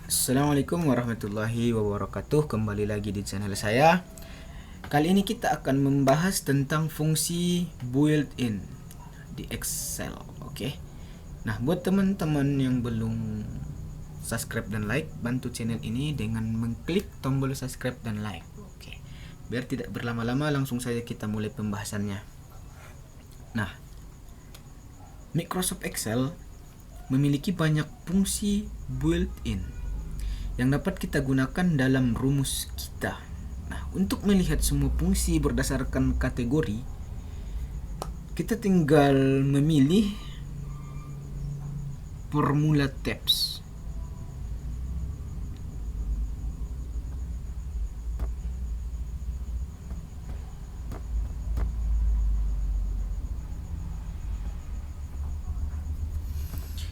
Assalamualaikum warahmatullahi wabarakatuh. Kembali lagi di channel saya. Kali ini kita akan membahas tentang fungsi built-in di Excel. Oke. Nah, buat teman-teman yang belum subscribe dan like, bantu channel ini dengan mengklik tombol subscribe dan like. Oke. Biar tidak berlama-lama, langsung saja kita mulai pembahasannya. Nah, Microsoft Excel memiliki banyak fungsi built-in yang dapat kita gunakan dalam rumus kita. Nah, untuk melihat semua fungsi berdasarkan kategori, kita tinggal memilih formula tabs.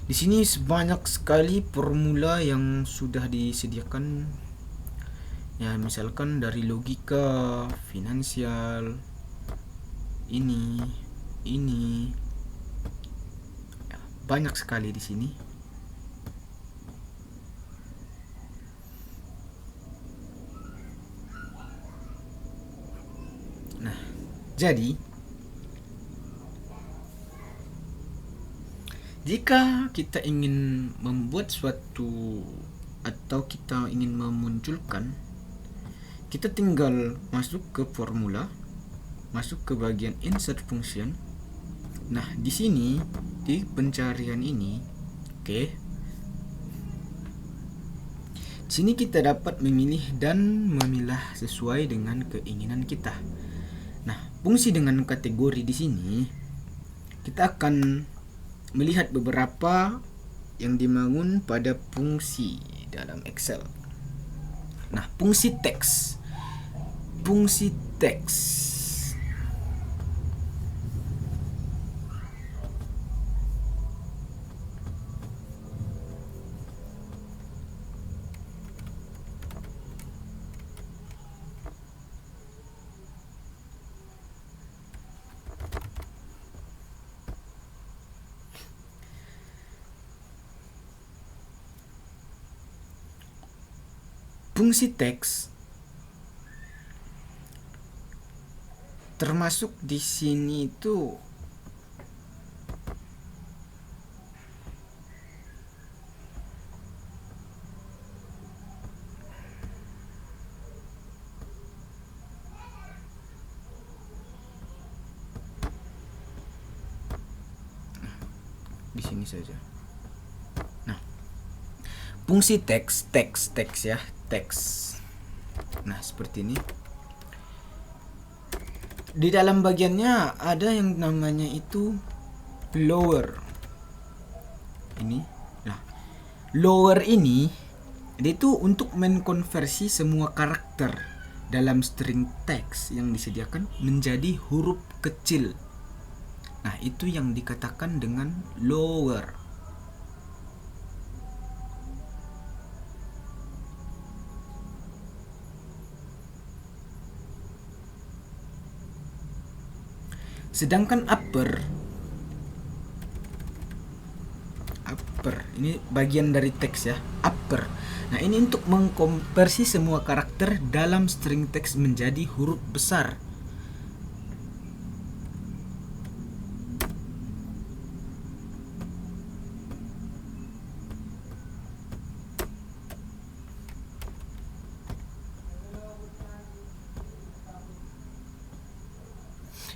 Di sini banyak sekali formula yang sudah disediakan. Ya, misalkan dari logika, finansial, ini. Ya, banyak sekali di sini. Nah, jadi jika kita ingin membuat suatu atau kita ingin memunculkan, kita tinggal masuk ke formula, masuk ke bagian insert function. Nah, di sini di pencarian ini, oke. Sini kita dapat memilih dan memilah sesuai dengan keinginan kita. Nah, fungsi dengan kategori di sini kita akan melihat beberapa yang dibangun pada fungsi dalam Excel. Nah, fungsi teks. Fungsi teks. Fungsi teks termasuk di sini itu di sini saja. Nah, fungsi teks ya, teks. Nah, seperti ini. Di dalam bagiannya ada yang namanya itu lower. Ini. Nah, lower ini dia itu untuk mengkonversi semua karakter dalam string teks yang disediakan menjadi huruf kecil. Nah, itu yang dikatakan dengan lower. Sedangkan upper ini bagian dari teks ya, upper. Nah, ini untuk mengkonversi semua karakter dalam string teks menjadi huruf besar.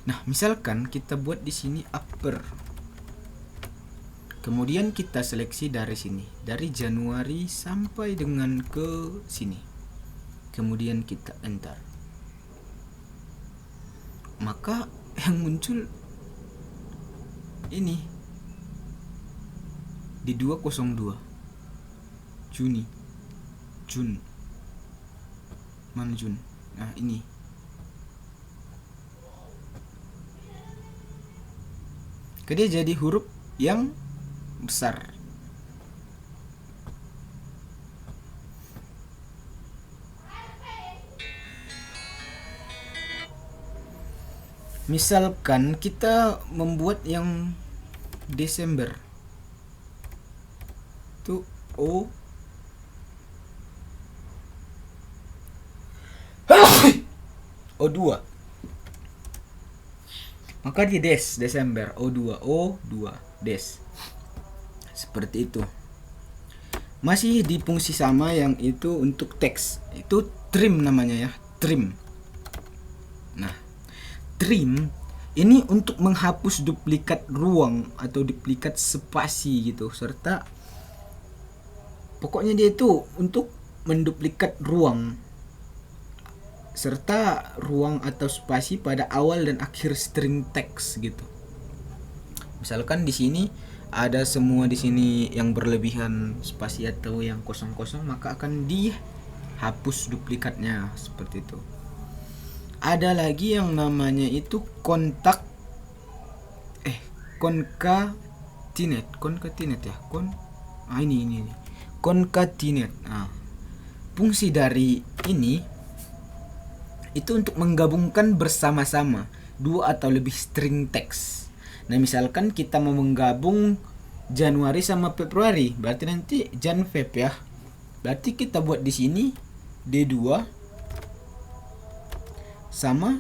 Nah, misalkan kita buat di sini upper. Kemudian kita seleksi dari sini, dari Januari sampai dengan ke sini. Kemudian kita enter. Maka yang muncul ini di 202 Jun. Mana Jun? Nah, ini. Dia jadi huruf yang besar. Misalkan kita membuat yang Desember itu O O2. Maka di Desember O2 des. Seperti itu. Masih di fungsi sama yang itu untuk teks. Itu trim namanya ya, trim. Nah, trim ini untuk menghapus duplikat ruang atau duplikat spasi gitu, serta pokoknya dia itu untuk menduplikat ruang serta ruang atau spasi pada awal dan akhir string teks gitu. Misalkan di sini ada semua di sini yang berlebihan spasi atau yang kosong-kosong, maka akan dihapus duplikatnya seperti itu. Ada lagi yang namanya itu concatenate ya. Ini concatenate. Nah, fungsi dari ini itu untuk menggabungkan bersama-sama dua atau lebih string teks. Nah, misalkan kita mau menggabung Januari sama Februari, berarti nanti Jan Feb ya. Berarti kita buat di sini D2 sama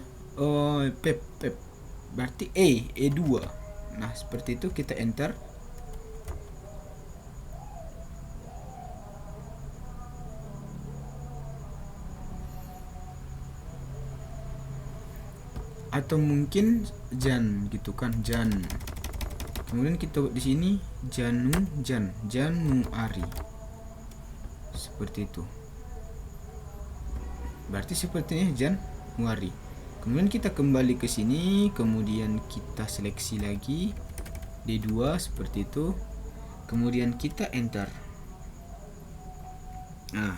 Feb. Berarti E2. Nah, seperti itu kita enter. Atau mungkin Jan gitu kan, Jan. Kemudian kita buat di sini Januari. Seperti itu. Berarti sepertinya Januari. Kemudian kita kembali ke sini, kemudian kita seleksi lagi D2 seperti itu. Kemudian kita enter. Nah,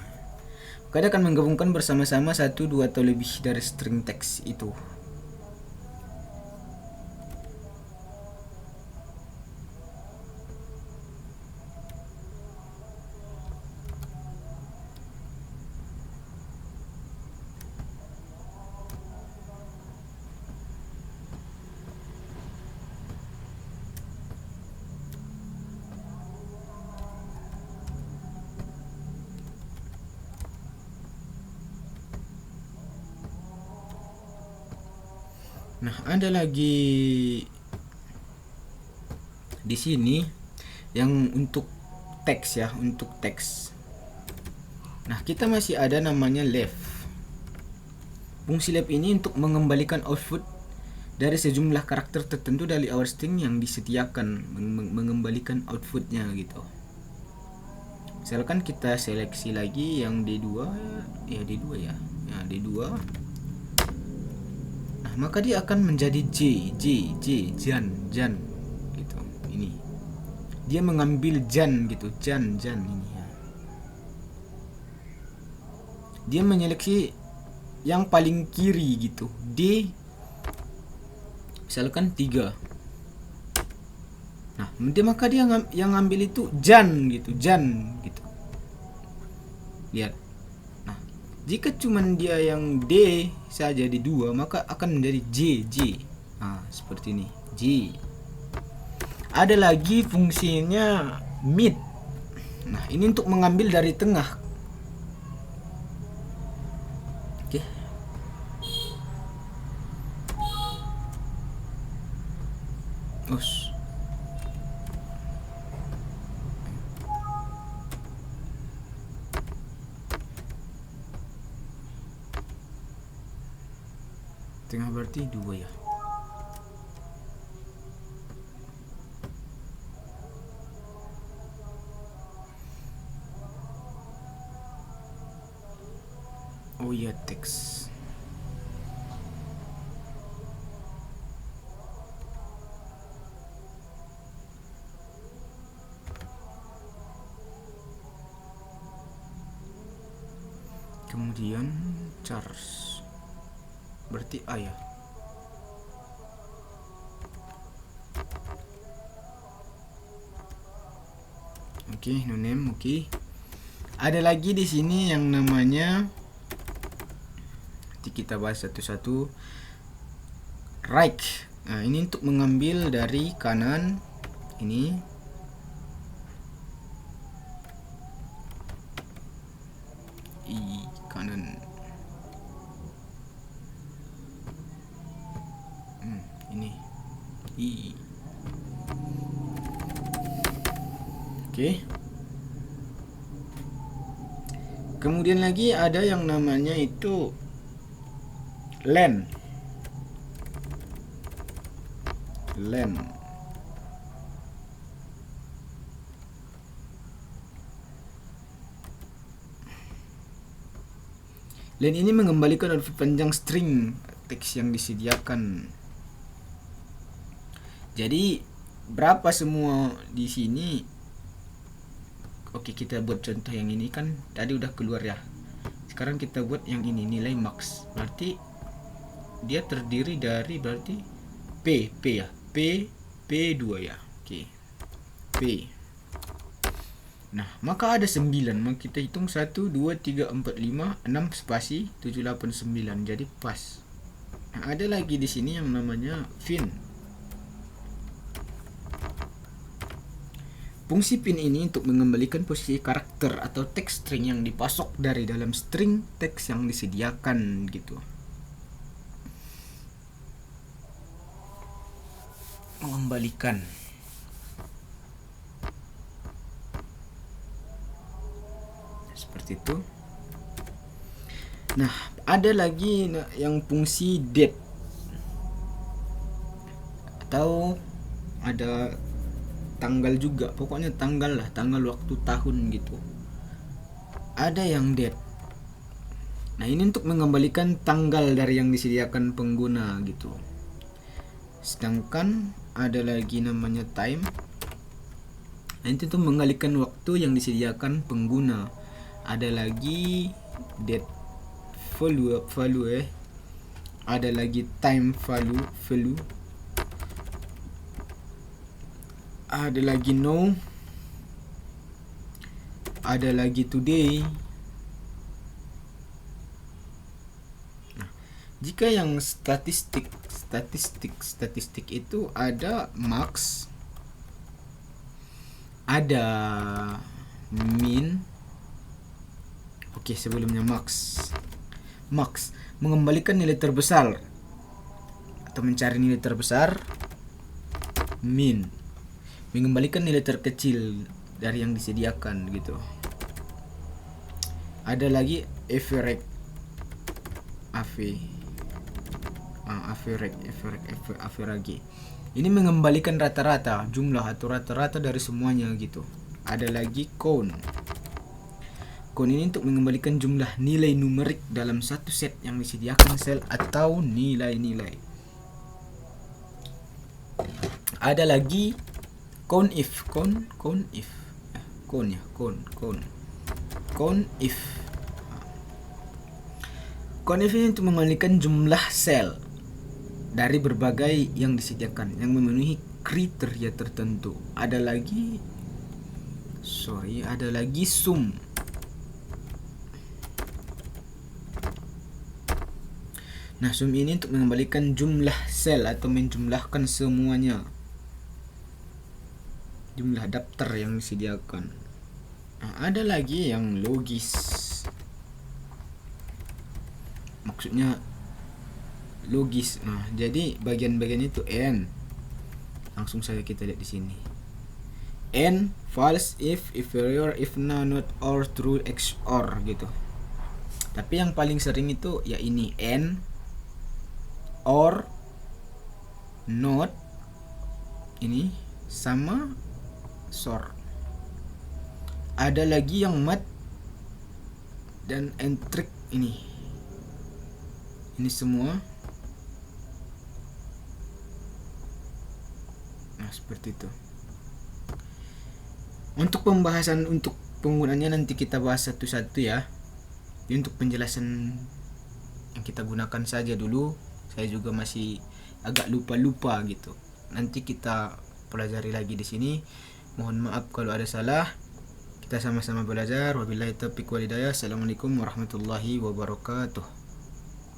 kita akan menggabungkan bersama-sama 1, 2 atau lebih dari string teks itu. Nah, ada lagi di sini yang untuk teks ya, untuk teks. Nah, kita masih ada namanya left. Fungsi left ini untuk mengembalikan output dari sejumlah karakter tertentu dari our string yang disediakan, mengembalikan outputnya gitu. Misalkan kita seleksi lagi yang D2 ya, D2 ya. Ya, D2. Maka dia akan menjadi Jan gitu. Ini dia mengambil Jan gitu, Jan ini ya. Dia menyeleksi yang paling kiri gitu, D misalkan 3. Nah, maka dia yang ngambil itu Jan gitu. Lihat. Jika cuman dia yang D saja di 2, maka akan menjadi J. Nah, seperti ini. J. Ada lagi fungsinya mid. Nah, ini untuk mengambil dari tengah. Oke. Tengah berarti 2 ya. Oh iya, teks. Kemudian charge. Berarti A ya. Oke, no name, oke. Ada lagi di sini yang namanya, nanti kita bahas satu-satu. Right. Nah, ini untuk mengambil dari kanan ini. Kanan. Oke. Kemudian lagi ada yang namanya itu len. Len ini mengembalikan arti panjang string teks yang disediakan. Jadi berapa semua di sini? Oke, kita buat contoh yang ini kan tadi udah keluar ya. Sekarang kita buat yang ini, nilai max. Berarti dia terdiri dari berarti P ya. P2 ya. Oke. P. Nah, maka ada 9. Maka kita hitung 1 2 3 4 5 6 spasi 7 8 9. Jadi pas. Nah, ada lagi di sini yang namanya fin. Fungsi pin ini untuk mengembalikan posisi karakter atau teks string yang dipasok dari dalam string teks yang disediakan gitu. Mengembalikan. Seperti itu. Nah, ada lagi yang fungsi date. Atau ada tanggal juga, pokoknya tanggal lah, tanggal waktu tahun gitu. Ada yang date. Nah, ini untuk mengembalikan tanggal dari yang disediakan pengguna gitu. Sedangkan ada lagi namanya time. Nah, itu untuk mengalihkan waktu yang disediakan pengguna. Ada lagi date value. Ada lagi time value. Ada lagi no. Ada lagi today. Nah, jika yang statistik itu ada max, ada min. Oke, sebelumnya max mengembalikan nilai terbesar atau mencari nilai terbesar. Min mengembalikan nilai terkecil dari yang disediakan gitu. Ada lagi average. Ini mengembalikan rata-rata jumlah atau rata-rata dari semuanya gitu. Ada lagi count. Count ini untuk mengembalikan jumlah nilai numerik dalam satu set yang disediakan sel atau nilai-nilai. Ada lagi count if. Count if ini untuk mengembalikan jumlah sel dari berbagai yang disediakan yang memenuhi kriteria tertentu. Ada lagi sum. Nah, sum ini untuk mengembalikan jumlah sel atau menjumlahkan semuanya. Jumlah daftar yang disediakan. Nah, ada lagi yang logis. Maksudnya logis. Nah, jadi bagian-bagian itu n. Langsung saja kita lihat di sini. N false if inferior if not or true XOR gitu. Tapi yang paling sering itu ya ini n or not ini sama SOR. Ada lagi yang mat dan entrik ini. Ini semua. Nah, seperti itu. Untuk pembahasan untuk penggunaannya nanti kita bahas satu-satu ya. Jadi untuk penjelasan yang kita gunakan saja dulu. Saya juga masih agak lupa gitu. Nanti kita pelajari lagi di sini. Mohon maaf kalau ada salah. Kita sama-sama belajar. Wabillahi taufiq wal hidayah. Assalamualaikum warahmatullahi wabarakatuh.